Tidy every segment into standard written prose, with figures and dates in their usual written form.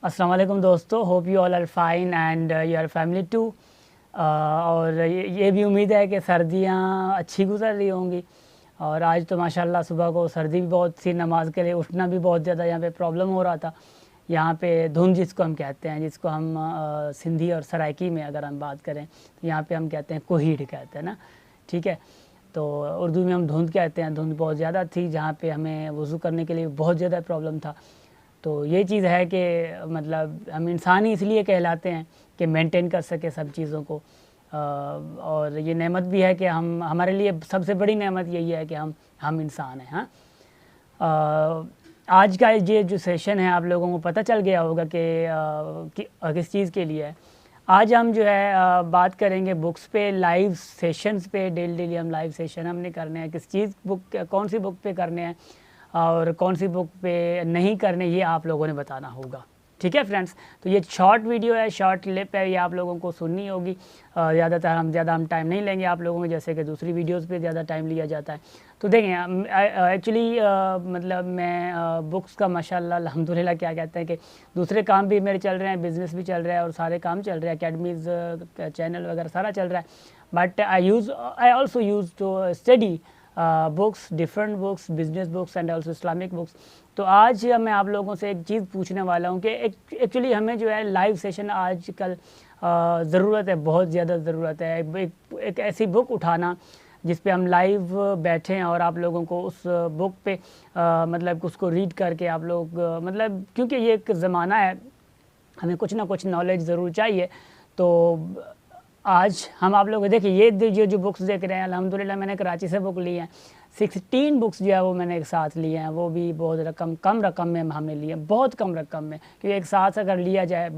अस्सलाम वालेकुम दोस्तों, hope you all are fine and your family too. और ये भी उम्मीद है कि सर्दियाँ अच्छी गुजर रही होंगी। और आज तो माशाल्लाह सुबह को सर्दी भी बहुत थी, नमाज के लिए उठना भी बहुत ज़्यादा यहाँ पे प्रॉब्लम हो रहा था। यहाँ पे धुंध जिसको हम कहते हैं, जिसको हम सिंधी और सराइकी में अगर हम बात करें तो यहाँ पे हम कहते हैं कोहीड़ कहते हैं ना, ठीक है। तो उर्दू में हम धुंध कहते हैं। धुंध बहुत ज़्यादा थी जहाँ पे हमें वज़ू करने के लिए बहुत ज़्यादा प्रॉब्लम था। तो ये चीज़ है कि मतलब हम इंसान ही इसलिए कहलाते हैं कि मेंटेन कर सके सब चीज़ों को। और ये नेमत भी है कि हमारे लिए सबसे बड़ी नेमत यही है कि हम इंसान हैं। हाँ, आज का ये जो सेशन है आप लोगों को पता चल गया होगा कि किस चीज़ के लिए है। आज हम जो है बात करेंगे बुक्स पे, लाइव सेशंस पे। डेली हम लाइव सेशन हमने करने हैं। किस चीज़ बुक, कौन सी बुक पे करने हैं और कौन सी बुक पे नहीं करने, ये आप लोगों ने बताना होगा। ठीक है फ्रेंड्स, तो ये शॉर्ट वीडियो है, शॉर्ट क्लिप है, ये आप लोगों को सुननी होगी। ज़्यादा हम टाइम नहीं लेंगे आप लोगों को, जैसे कि दूसरी वीडियोस पे ज़्यादा टाइम लिया जाता है। तो देखें, एक्चुअली मतलब मैं बुक्स का माशाल्लाह अल्हम्दुलिल्लाह क्या कहते हैं कि दूसरे काम भी मेरे चल रहे हैं, बिज़नेस भी चल रहा है और सारे काम चल रहे हैं, अकेडमीज़ चैनल वगैरह सारा चल रहा है। But I also use to study books, different books, business books and also Islamic books. तो आज मैं आप लोगों से एक चीज़ पूछने वाला हूँ कि एक्चुअली हमें जो है लाइव सेशन आजकल ज़रूरत है, बहुत ज़्यादा ज़रूरत है। एक ऐसी बुक उठाना जिस पे हम लाइव बैठें और आप लोगों को उस बुक पे मतलब उसको रीड करके आप लोग मतलब, क्योंकि ये एक ज़माना है, हमें कुछ ना कुछ नॉलेज ज़रूर चाहिए। तो आज हम आप लोग देखिए, ये जो बुक्स देख रहे हैं अल्हम्दुलिल्लाह मैंने कराची से बुक ली हैं। 16 बुक्स जो है वो मैंने एक साथ लिए हैं। वो भी बहुत कम रकम में हमने लिए हैं, बहुत कम रकम में, क्योंकि एक साथ अगर लिया जाए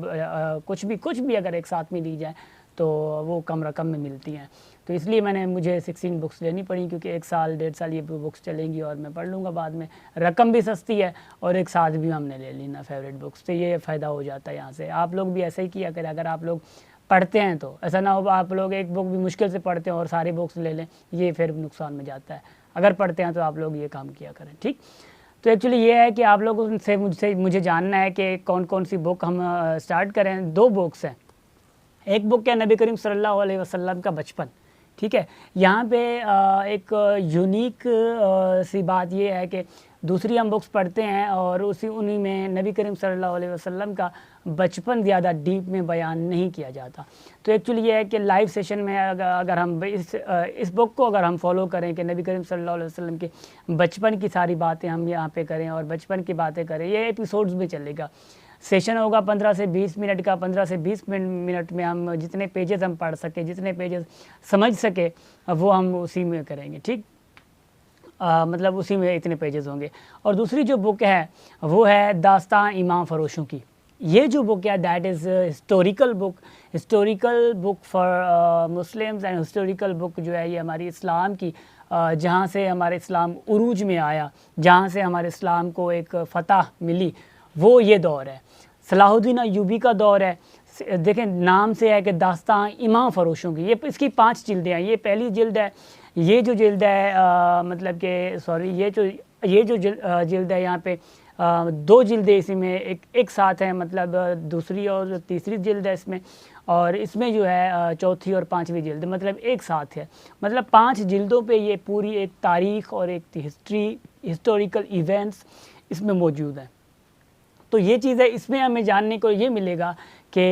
कुछ भी अगर एक साथ में ली जाए तो वो कम रकम में मिलती हैं। तो इसलिए मुझे 16 बुक्स लेनी पड़ी, क्योंकि 1 साल 1.5 साल ये बुक्स चलेंगी और मैं पढ़ लूँगा बाद में। रकम भी सस्ती है और एक साथ भी हमने ले ली ना फेवरेट बुक्स, तो ये फ़ायदा हो जाता है यहाँ से। आप लोग भी ऐसे ही किया करें, अगर आप लोग पढ़ते हैं तो ऐसा ना हो आप लोग एक बुक भी मुश्किल से पढ़ते हैं और सारी बुक्स ले लें, ये फिर नुकसान में जाता है। अगर पढ़ते हैं तो आप लोग ये काम किया करें, ठीक। तो एक्चुअली ये है कि आप लोगों से मुझे जानना है कि कौन कौन सी बुक हम स्टार्ट करें। 2 बुक्स हैं। एक बुक है नबी करीम सल्लल्लाहु अलैहि वसल्लम का बचपन, ठीक है। यहाँ पे एक यूनिक सी बात ये है कि दूसरी हम बुक्स पढ़ते हैं और उन्हीं में नबी करीम सल्लल्लाहु अलैहि वसल्लम का बचपन ज़्यादा डीप में बयान नहीं किया जाता। तो एक्चुअली ये है कि लाइव सेशन में अगर हम इस बुक को अगर हम फॉलो करें कि नबी करीम सल्लल्लाहु अलैहि वसल्लम के बचपन की सारी बातें हम यहाँ पे करें और बचपन की बातें करें, ये एपिसोड्स में चलेगा। सेशन होगा 15 से 20 मिनट का। 15 से 20 मिनट में हम जितने पेजेस हम पढ़ सके, जितने पेजेस समझ सके, वो हम उसी में करेंगे, ठीक। मतलब उसी में इतने पेजेस होंगे। और दूसरी जो बुक है वो है दास्तां इमाम फ़रोशों की। ये जो बुक है that is historical book for Muslims and historical book जो है ये हमारी इस्लाम की, जहाँ से हमारे इस्लाम उरूज में आया, जहाँ से हमारे इस्लाम को एक फ़तह मिली, वो ये दौर है। सलाहुद्दीन अय्यूबी का दौर है। देखें, नाम से है कि दास्तां इमाम फ़रोशों की। ये इसकी 5 जिल्दें हैं। ये पहली जिल्द है। ये जो जिल्द है मतलब कि सॉरी, ये जो जिल्द है यहाँ पे 2 जिल्दें इसी में एक साथ हैं, मतलब दूसरी और तीसरी जिल्द है इसमें। और इसमें जो है चौथी और 5वीं जिल्द मतलब एक साथ है। मतलब 5 जिल्दों पे ये पूरी एक तारीख़ और एक हिस्टोरिकल इवेंट्स इसमें मौजूद हैं। तो ये चीज़ है, इसमें हमें जानने को ये मिलेगा कि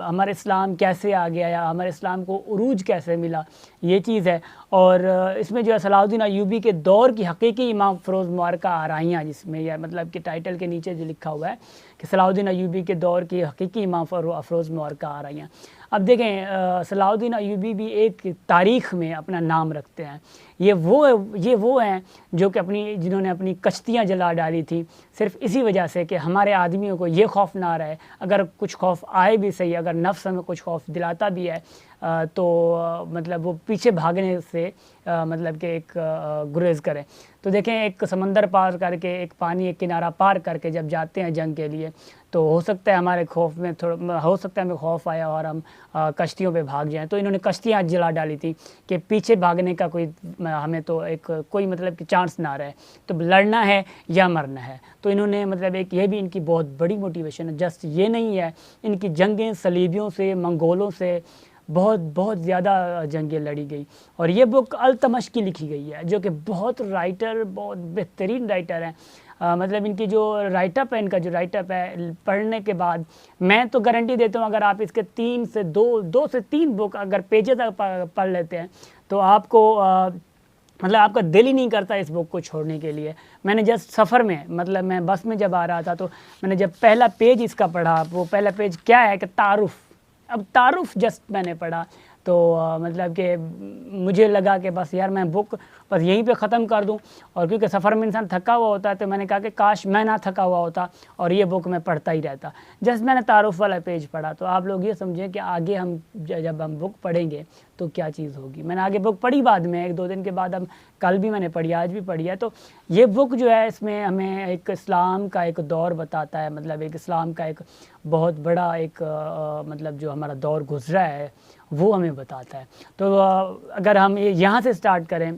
हमारे इस्लाम कैसे आ गया या हमारे इस्लाम को उरूज कैसे मिला, ये चीज़ है। और इसमें जो है सलाहुद्दीन अय्यूबी के दौर की हकीकी इमाम फ़रोज़ मुबारका आराइयाँ, जिसमें यह मतलब कि टाइटल के नीचे जो लिखा हुआ है कि सलाहुद्दीन अय्यूबी के दौर की हकीकी इमाम फ़रोज़ मुबारका आराइयाँ। अब देखें, सलाहुद्दीन अय्यूबी भी एक तारीख़ में अपना नाम रखते हैं। ये वो हैं जो कि जिन्होंने अपनी कश्तियाँ जला डाली थी, सिर्फ़ इसी वजह से कि हमारे आदमियों को ये खौफ ना रहे। अगर कुछ खौफ आए भी सही, अगर नफ्स हमें कुछ खौफ दिलाता भी है तो मतलब वो पीछे भागने से मतलब कि एक गुरेज करें। तो देखें, एक समंदर पार करके, एक पानी, एक किनारा पार करके जब जाते हैं जंग के लिए, तो हो सकता है हमारे खौफ में थोड़ा, हो सकता है हमें खौफ आया और हम कश्तियों पे भाग जाएं। तो इन्होंने कश्तियाँ जला डाली थी कि पीछे भागने का कोई हमें तो एक कोई मतलब कि चांस ना रहे, तो लड़ना है या मरना है। तो इन्होंने मतलब एक ये भी इनकी बहुत बड़ी मोटिवेशन है। जस्ट ये नहीं है, इनकी जंगें सलीबियों से, मंगोलों से बहुत बहुत ज़्यादा जंगें लड़ी गई। और ये बुक अल्तमश की लिखी गई है, जो कि बहुत राइटर, बहुत बेहतरीन राइटर हैं। मतलब इनकी जो राइटअप है, इनका जो राइटअप है, पढ़ने के बाद मैं तो गारंटी देता हूँ, अगर आप इसके 2 से 3 बुक अगर पेजेस पढ़ लेते हैं तो आपको मतलब आपका दिल ही नहीं करता इस बुक को छोड़ने के लिए। मैंने जस्ट सफ़र में, मतलब मैं बस में जब आ रहा था, तो मैंने जब पहला पेज इसका पढ़ा, वो पहला पेज क्या है कि तारुफ। अब तारुफ जस्ट मैंने पढ़ा तो मतलब कि मुझे लगा कि बस यार मैं बुक बस यहीं पे ख़त्म कर दूं। और क्योंकि सफ़र में इंसान थका हुआ होता है, तो मैंने कहा कि काश मैं ना थका हुआ होता और ये बुक मैं पढ़ता ही रहता। जस्ट मैंने तारुफ वाला पेज पढ़ा। तो आप लोग ये समझें कि आगे हम जब हम बुक पढ़ेंगे तो क्या चीज़ होगी। मैंने आगे बुक पढ़ी बाद में, 1-2 दिन के बाद, हम कल भी मैंने पढ़ी, आज भी पढ़ी है। तो ये बुक जो है, इसमें हमें एक इस्लाम का एक दौर बताता है, मतलब एक इस्लाम का एक बहुत बड़ा एक मतलब जो हमारा दौर गुजरा है वो हमें बताता है। तो अगर हम यहाँ से स्टार्ट करें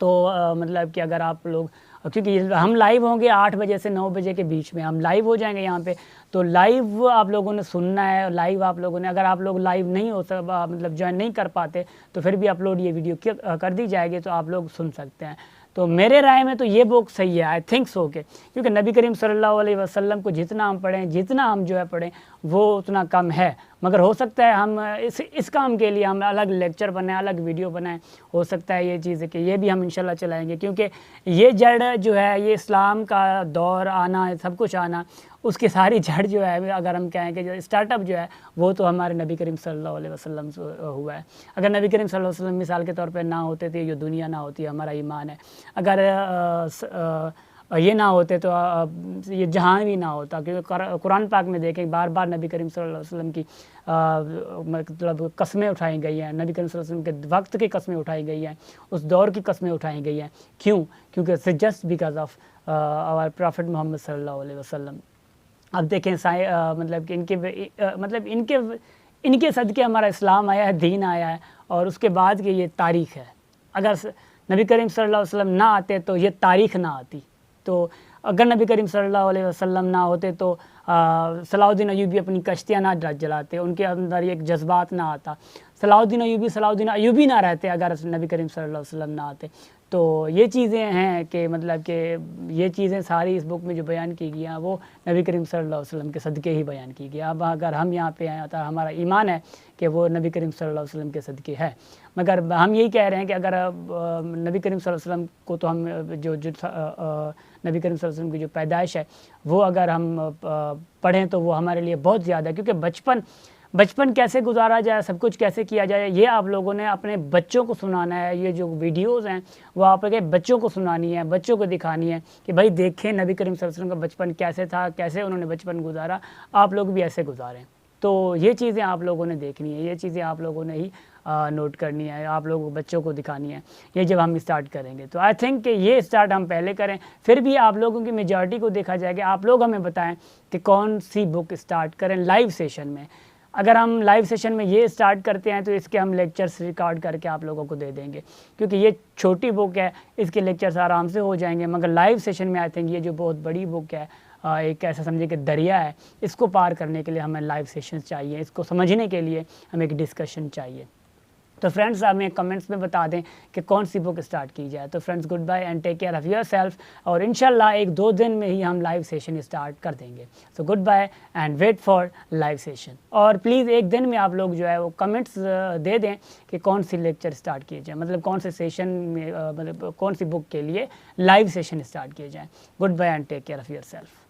तो मतलब कि अगर आप लोग, क्योंकि हम लाइव होंगे 8 बजे से 9 बजे के बीच में हम लाइव हो जाएंगे यहाँ पे, तो लाइव आप लोगों ने सुनना है। लाइव आप लोगों ने, अगर आप लोग लाइव नहीं हो मतलब ज्वाइन नहीं कर पाते, तो फिर भी अपलोड ये वीडियो कर दी जाएगी, तो आप लोग सुन सकते हैं। तो मेरे राय में तो ये बुक सही है, आई थिंक सो के, क्योंकि नबी करीम सल्लल्लाहु अलैहि वसल्लम को जितना हम पढ़ें, जितना हम जो है पढ़ें, वो उतना कम है। मगर हो सकता है हम इस काम के लिए हम अलग लेक्चर बनाएं, अलग वीडियो बनाएं। हो सकता है ये चीज़ है कि ये भी हम इंशाल्लाह चलाएंगे, क्योंकि ये जड़ जो है, ये इस्लाम का दौर आना, सब कुछ आना, उसकी सारी जड़ जो है, अगर हम कहें कि जो स्टार्टअप जो है, वो तो हमारे नबी करीम सल्लल्लाहु अलैहि वसल्लम से हुआ है। अगर नबी करीम सल्लल्लाहु अलैहि वसल्लम मिसाल के तौर पे ना होते थे, ये दुनिया ना होती, हमारा ईमान है। अगर ये ना होते तो ये जहां भी ना होता, क्योंकि कुरान पाक में देखें बार बार नबी करीम सल्लल्लाहु अलैहि वसल्लम की मतलब कस्में उठाई गई हैं, नबी करीम सल्लल्लाहु अलैहि वसल्लम के वक्त की कस्में उठाई गई हैं, उस दौर की कस्में उठाई गई हैं। क्यों? क्योंकि just because of our prophet Muhammad सल्लल्लाहु अलैहि वसल्लम। अब देखें मतलब कि इनके सदक़े हमारा इस्लाम आया है, दीन आया है, और उसके बाद की ये तारीख़ है। अगर नबी करीम सल्लल्लाहु अलैहि वसल्लम ना आते तो ये तारीख़ ना आती। तो अगर नबी करीम सल्लल्लाहु अलैहि वसल्लम ना होते तो सलाहुद्दीन अय्यूबी अपनी कश्तियाँ ना जलाते, उनके अंदर एक जज्बात ना आता। सलाहुद्दीन अय्यूबी ना रहते अगर नबी करीम सल्लल्लाहु अलैहि वसल्लम ना आते। तो ये चीज़ें हैं कि मतलब कि ये चीज़ें सारी इस बुक में जो बयान की गई हैं, वो नबी करीम सल्लल्लाहु अलैहि वसल्लम के सदक़े ही बयान की गई। अब अगर हम यहाँ पे आए तो हमारा ईमान है कि वो नबी करीम सल्लल्लाहु अलैहि वसल्लम के सदक़े है। मगर हम यही कह रहे हैं कि अगर नबी करीम सल्लल्लाहु अलैहि वसल्लम को तो हम नबी करीम सल्लल्लाहु अलैहि वसल्लम की जो पैदाइश है, वो अगर हम पढ़ें तो वो हमारे लिए बहुत ज़्यादा, क्योंकि बचपन कैसे गुजारा जाए, सब कुछ कैसे किया जाए, ये आप लोगों ने अपने बच्चों को सुनाना है। ये जो वीडियोज़ हैं वो आपके बच्चों को सुनानी है, बच्चों को दिखानी है कि भाई देखें नबी करीम सल्लल्लाहु अलैहि वसल्लम का बचपन कैसे था, कैसे उन्होंने बचपन गुजारा, आप लोग भी ऐसे गुजारें। तो ये चीज़ें आप लोगों ने देखनी है, ये चीज़ें आप लोगों ने ही नोट करनी है, आप लोगों बच्चों को दिखानी है। ये जब हम स्टार्ट करेंगे तो आई थिंक कि ये स्टार्ट हम पहले करें, फिर भी आप लोगों की मेजॉरिटी को देखा जाएगा। आप लोग हमें बताएं कि कौन सी बुक स्टार्ट करें लाइव सेशन में। अगर हम लाइव सेशन में ये स्टार्ट करते हैं तो इसके हम लेक्चर्स रिकॉर्ड करके आप लोगों को दे देंगे, क्योंकि ये छोटी बुक है, इसके लेक्चर्स आराम से हो जाएंगे। मगर लाइव सेशन में आई थिंक ये जो बहुत बड़ी बुक है, एक ऐसा समझे कि दरिया है, इसको पार करने के लिए हमें लाइव सेशन चाहिए, इसको समझने के लिए हमें एक डिस्कशन चाहिए। तो फ्रेंड्स हमें कमेंट्स में बता दें कि कौन सी बुक स्टार्ट की जाए। तो friends good bye and take care of yourself, और इंशाल्लाह 1-2 दिन में ही हम लाइव सेशन स्टार्ट कर देंगे। So good bye and wait for live session. और प्लीज़ 1 दिन में आप लोग जो है वो कमेंट्स दे दें कि कौन सी लेक्चर स्टार्ट किए जाए, मतलब कौन से सेशन में मतलब कौन सी बुक के लिए लाइव सेशन स्टार्ट किए जाएँ। Good bye and take care of yourself.